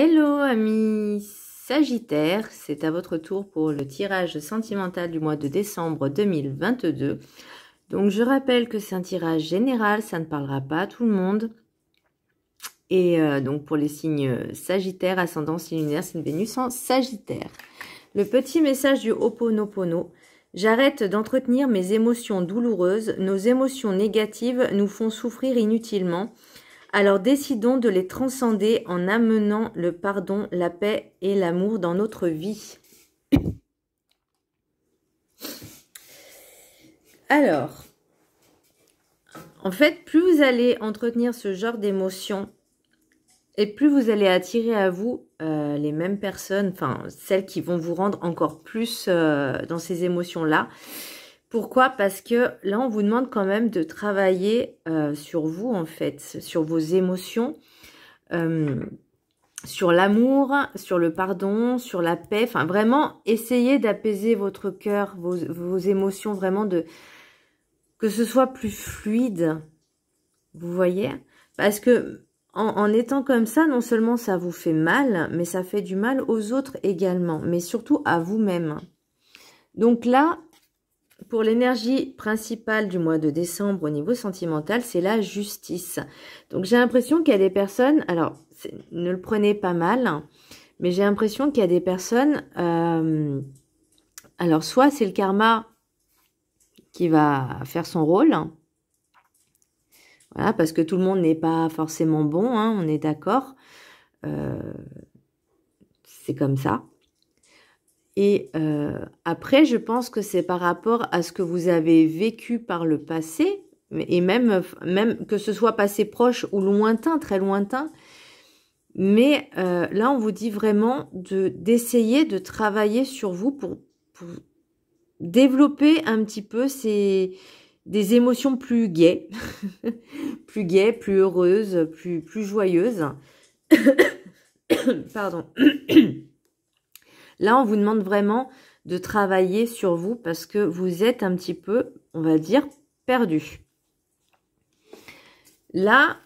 Hello amis Sagittaire, c'est à votre tour pour le tirage sentimental du mois de décembre 2022. Donc je rappelle que c'est un tirage général, ça ne parlera pas à tout le monde. Et donc pour les signes Sagittaire, ascendant signe lunaire, c'est une Vénus en Sagittaire. Le petit message du Ho'oponopono. J'arrête d'entretenir mes émotions douloureuses, nos émotions négatives nous font souffrir inutilement. Alors décidons de les transcender en amenant le pardon, la paix et l'amour dans notre vie. Alors, en fait, plus vous allez entretenir ce genre d'émotions et plus vous allez attirer à vous les mêmes personnes, enfin celles qui vont vous rendre encore plus dans ces émotions-là. Pourquoi? Parce que là, on vous demande quand même de travailler sur vous, en fait, sur vos émotions, sur l'amour, sur le pardon, sur la paix. Enfin, vraiment, essayez d'apaiser votre cœur, vos émotions, vraiment, que ce soit plus fluide. Vous voyez? Parce que en étant comme ça, non seulement ça vous fait mal, mais ça fait du mal aux autres également, mais surtout à vous-même. Donc là, pour l'énergie principale du mois de décembre au niveau sentimental, c'est la justice. Donc j'ai l'impression qu'il y a des personnes, alors ne le prenez pas mal, mais j'ai l'impression qu'il y a des personnes, alors soit c'est le karma qui va faire son rôle, voilà, parce que tout le monde n'est pas forcément bon, hein, on est d'accord, c'est comme ça. Et après, je pense que c'est par rapport à ce que vous avez vécu par le passé, et même que ce soit passé proche ou lointain, très lointain. Mais là, on vous dit vraiment d'essayer de travailler sur vous pour développer un petit peu des émotions plus gaies, plus gaies, plus heureuses, plus joyeuses. Pardon. Là, on vous demande vraiment de travailler sur vous parce que vous êtes un petit peu, on va dire, perdu. Là,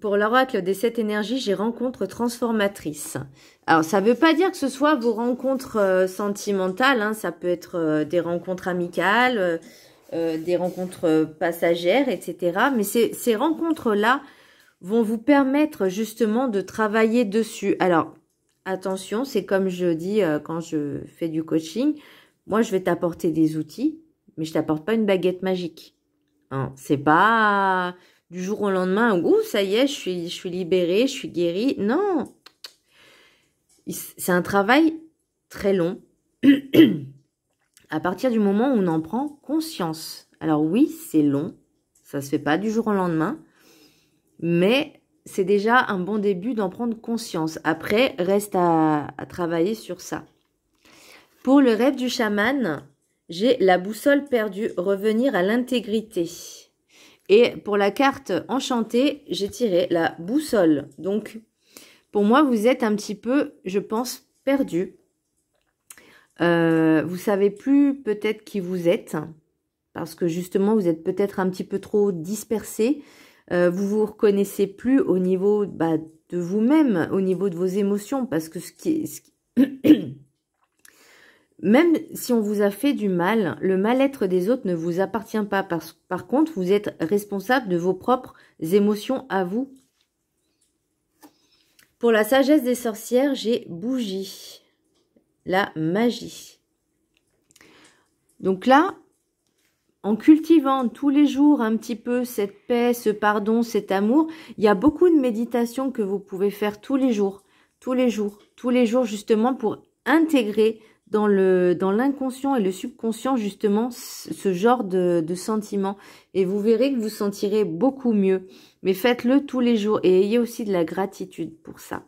pour l'oracle des 7 énergies, j'ai rencontre transformatrice. Alors, ça ne veut pas dire que ce soit vos rencontres sentimentales, hein, ça peut être des rencontres amicales, des rencontres passagères, etc. Mais ces rencontres-là vont vous permettre justement de travailler dessus. Alors, attention, c'est comme je dis quand je fais du coaching, moi je vais t'apporter des outils, mais je t'apporte pas une baguette magique. Hein, c'est pas du jour au lendemain, ouh, ça y est, je suis libérée, je suis guérie. Non, c'est un travail très long à partir du moment où on en prend conscience. Alors oui, c'est long, ça se fait pas du jour au lendemain, mais c'est déjà un bon début d'en prendre conscience. Après, reste à travailler sur ça. Pour le rêve du chaman, j'ai la boussole perdue, revenir à l'intégrité. Et pour la carte enchantée, j'ai tiré la boussole. Donc, pour moi, vous êtes un petit peu, je pense, perdu. Vous savez plus peut-être qui vous êtes, parce que justement, vous êtes peut-être un petit peu trop dispersé. Vous vous reconnaissez plus au niveau de vous-même, au niveau de vos émotions, parce que même si on vous a fait du mal, le mal-être des autres ne vous appartient pas. Par contre, vous êtes responsable de vos propres émotions à vous. Pour la sagesse des sorcières, j'ai bougie, la magie. Donc là, en cultivant tous les jours un petit peu cette paix, ce pardon, cet amour, il y a beaucoup de méditations que vous pouvez faire tous les jours justement pour intégrer dans l'inconscient et le subconscient justement ce genre de sentiments. Et vous verrez que vous sentirez beaucoup mieux. Mais faites-le tous les jours et ayez aussi de la gratitude pour ça.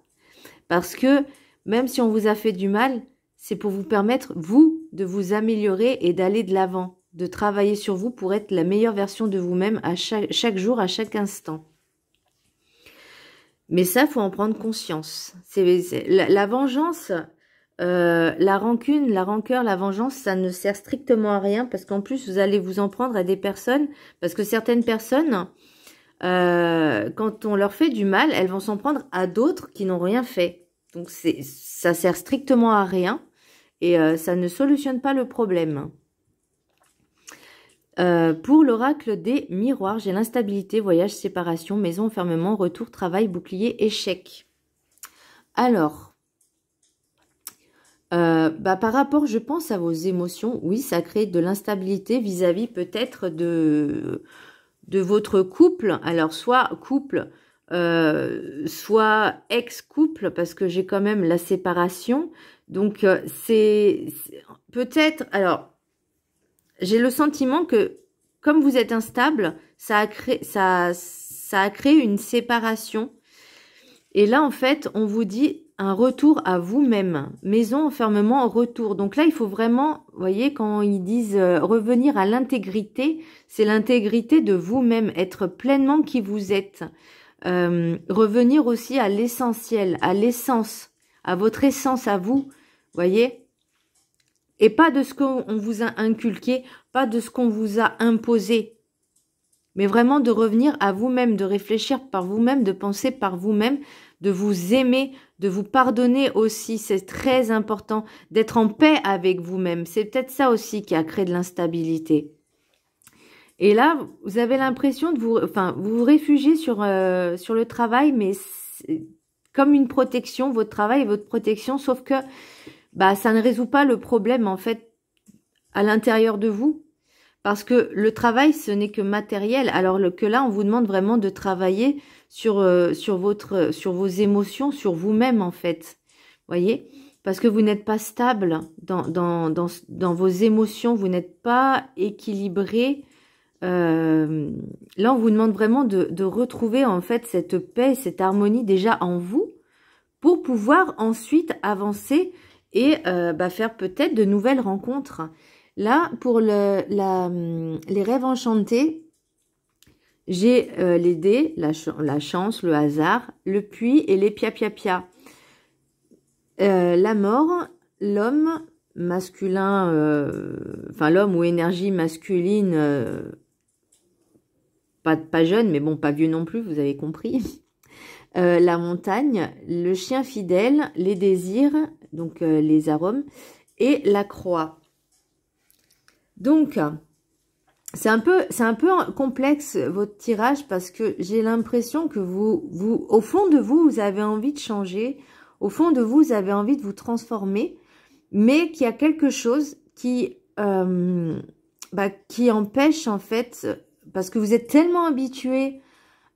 Parce que même si on vous a fait du mal, c'est pour vous permettre, vous, de vous améliorer et d'aller de l'avant, de travailler sur vous pour être la meilleure version de vous-même à chaque jour, à chaque instant. Mais ça, faut en prendre conscience. La vengeance, la rancune, la rancœur, la vengeance, ça ne sert strictement à rien parce qu'en plus, vous allez vous en prendre à des personnes, parce que certaines personnes, quand on leur fait du mal, elles vont s'en prendre à d'autres qui n'ont rien fait. Donc, ça sert strictement à rien et ça ne solutionne pas le problème. Pour l'oracle des miroirs, j'ai l'instabilité, voyage, séparation, maison, enfermement, retour, travail, bouclier, échec. Alors, par rapport, je pense, à vos émotions, oui, ça crée de l'instabilité vis-à-vis peut-être de votre couple. Alors, soit couple, soit ex-couple, parce que j'ai quand même la séparation. Donc, c'est peut-être... Alors, j'ai le sentiment que, comme vous êtes instable, ça a créé une séparation. Et là, en fait, on vous dit un retour à vous-même. Maison, enfermement, retour. Donc là, il faut vraiment, vous voyez, quand ils disent revenir à l'intégrité, c'est l'intégrité de vous-même, être pleinement qui vous êtes. Revenir aussi à l'essentiel, à l'essence, à votre essence à vous, voyez. Et pas de ce qu'on vous a inculqué, pas de ce qu'on vous a imposé. Mais vraiment de revenir à vous-même, de réfléchir par vous-même, de penser par vous-même, de vous aimer, de vous pardonner aussi. C'est très important d'être en paix avec vous-même. C'est peut-être ça aussi qui a créé de l'instabilité. Et là, vous avez l'impression de vous vous réfugiez sur le travail, mais comme une protection, votre travail est votre protection, sauf que ça ne résout pas le problème en fait à l'intérieur de vous. Parce que le travail, ce n'est que matériel. Alors que là, on vous demande vraiment de travailler sur vos émotions, sur vous-même en fait. Voyez? Parce que vous n'êtes pas stable dans vos émotions, vous n'êtes pas équilibré. Là, on vous demande vraiment de retrouver en fait cette paix, cette harmonie déjà en vous pour pouvoir ensuite avancer et faire peut-être de nouvelles rencontres. Là, pour les rêves enchantés, j'ai les dés, la chance, le hasard, le puits et les pia-pia-pia. La mort, l'homme masculin, l'homme ou énergie masculine, pas jeune, mais bon, pas vieux non plus, vous avez compris. La montagne, le chien fidèle, les désirs, donc les arômes, et la croix. Donc, c'est un peu complexe votre tirage parce que j'ai l'impression que vous, au fond de vous, vous avez envie de changer. Au fond de vous, vous avez envie de vous transformer, mais qu'il y a quelque chose qui empêche en fait, parce que vous êtes tellement habitué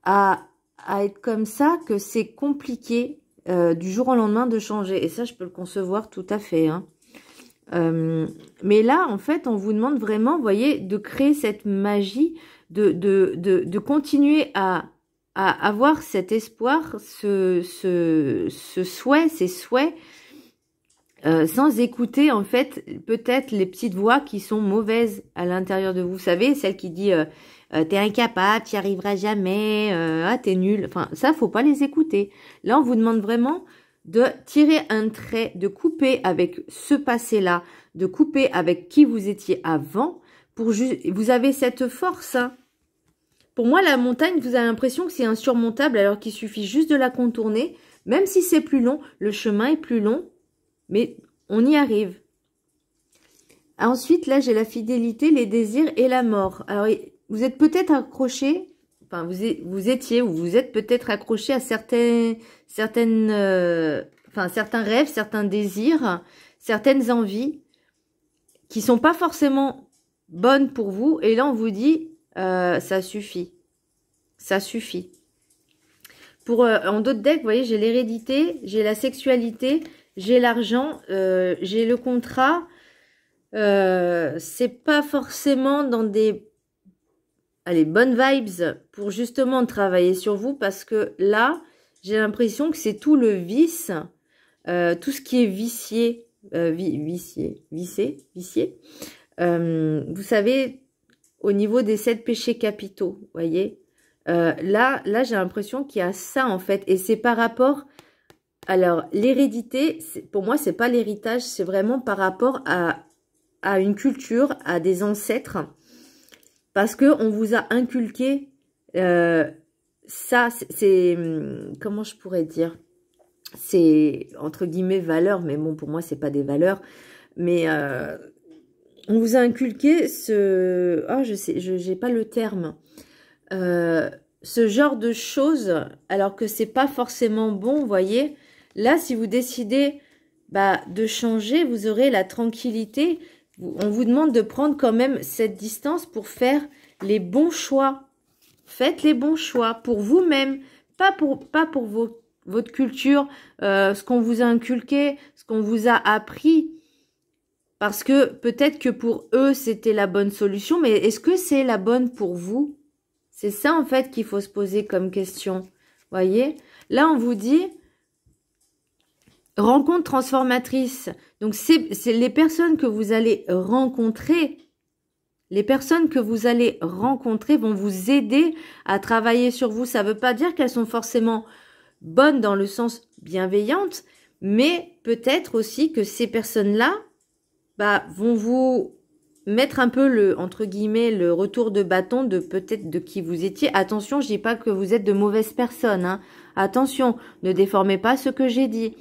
à être comme ça que c'est compliqué du jour au lendemain de changer. Et ça, je peux le concevoir tout à fait, hein. Mais là, en fait, on vous demande vraiment, vous voyez, de créer cette magie, de continuer à avoir cet espoir, ce souhait, ces souhaits, sans écouter, en fait, peut-être les petites voix qui sont mauvaises à l'intérieur de vous. Vous savez, celle qui dit t'es incapable, tu n'y arriveras jamais, t'es nul. Enfin, ça, faut pas les écouter. Là, on vous demande vraiment de tirer un trait, de couper avec ce passé-là, de couper avec qui vous étiez avant, pour juste, vous avez cette force, hein. Pour moi, la montagne, vous avez l'impression que c'est insurmontable, alors qu'il suffit juste de la contourner, même si c'est plus long, le chemin est plus long, mais on y arrive. Ensuite, là, j'ai la fidélité, les désirs et la mort. Alors, vous êtes peut-être accroché, enfin, vous étiez ou vous êtes peut-être accroché à certains rêves, certains désirs, certaines envies qui sont pas forcément bonnes pour vous. Et là, on vous dit, ça suffit. Ça suffit. En d'autres decks, vous voyez, j'ai l'hérédité, j'ai la sexualité, j'ai l'argent, j'ai le contrat. C'est pas forcément dans des bonnes vibes pour justement travailler sur vous, parce que là, j'ai l'impression que c'est tout le vice, tout ce qui est vicié, vicié. Vous savez, au niveau des 7 péchés capitaux, vous voyez, là j'ai l'impression qu'il y a ça en fait, et c'est par rapport, alors l'hérédité, pour moi c'est pas l'héritage, c'est vraiment par rapport à une culture, à des ancêtres, parce que on vous a inculqué ça, c'est comment je pourrais dire, c'est entre guillemets valeurs, mais bon, pour moi, c'est pas des valeurs. Mais on vous a inculqué ce... Oh, je sais, j'ai pas le terme. Ce genre de choses, alors que c'est pas forcément bon, vous voyez. Là, si vous décidez de changer, vous aurez la tranquillité. On vous demande de prendre quand même cette distance pour faire les bons choix. Faites les bons choix pour vous-même, pas pour votre culture, ce qu'on vous a inculqué, ce qu'on vous a appris. Parce que peut-être que pour eux, c'était la bonne solution, mais est-ce que c'est la bonne pour vous? C'est ça, en fait, qu'il faut se poser comme question. Voyez? Là, on vous dit rencontre transformatrice. Donc, c'est les personnes que vous allez rencontrer. Les personnes que vous allez rencontrer vont vous aider à travailler sur vous. Ça ne veut pas dire qu'elles sont forcément bonnes dans le sens bienveillante, mais peut-être aussi que ces personnes-là vont vous mettre un peu entre guillemets, le retour de bâton de peut-être de qui vous étiez. Attention, je dis pas que vous êtes de mauvaises personnes, hein. Attention, ne déformez pas ce que j'ai dit.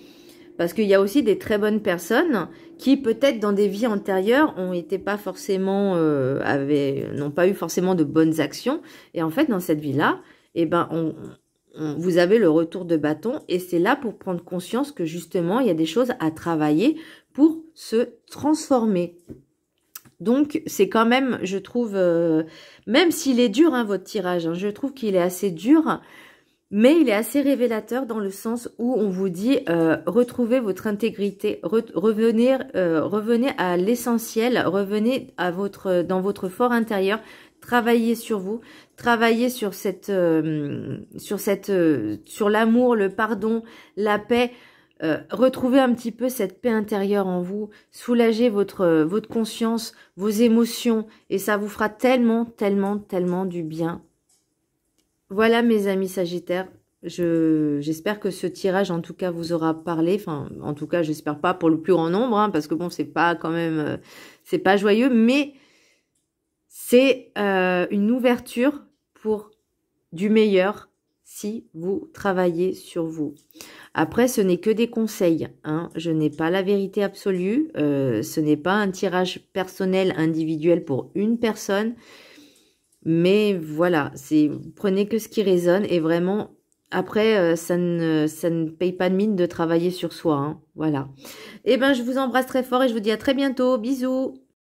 Parce qu'il y a aussi des très bonnes personnes qui peut-être dans des vies antérieures ont été pas forcément, n'ont pas eu forcément de bonnes actions. Et en fait, dans cette vie-là, vous avez le retour de bâton et c'est là pour prendre conscience que justement, il y a des choses à travailler pour se transformer. Donc, c'est quand même, je trouve, même s'il est dur, hein, votre tirage, hein, je trouve qu'il est assez dur, mais il est assez révélateur dans le sens où on vous dit, retrouvez votre intégrité, revenez à l'essentiel, revenez dans votre fort intérieur, travaillez sur vous, travaillez sur sur l'amour, le pardon, la paix. Retrouvez un petit peu cette paix intérieure en vous, soulagez votre conscience, vos émotions, et ça vous fera tellement, tellement, tellement du bien. Voilà mes amis Sagittaires, j'espère que ce tirage en tout cas vous aura parlé, enfin en tout cas j'espère pas pour le plus grand nombre, hein, parce que bon c'est pas quand même, c'est pas joyeux, mais c'est une ouverture pour du meilleur si vous travaillez sur vous. Après, ce n'est que des conseils, hein. Je n'ai pas la vérité absolue. Ce n'est pas un tirage personnel, individuel pour une personne. Mais voilà, prenez que ce qui résonne. Et vraiment, après, ça ne paye pas de mine de travailler sur soi, hein. Voilà. Eh bien, je vous embrasse très fort et je vous dis à très bientôt. Bisous.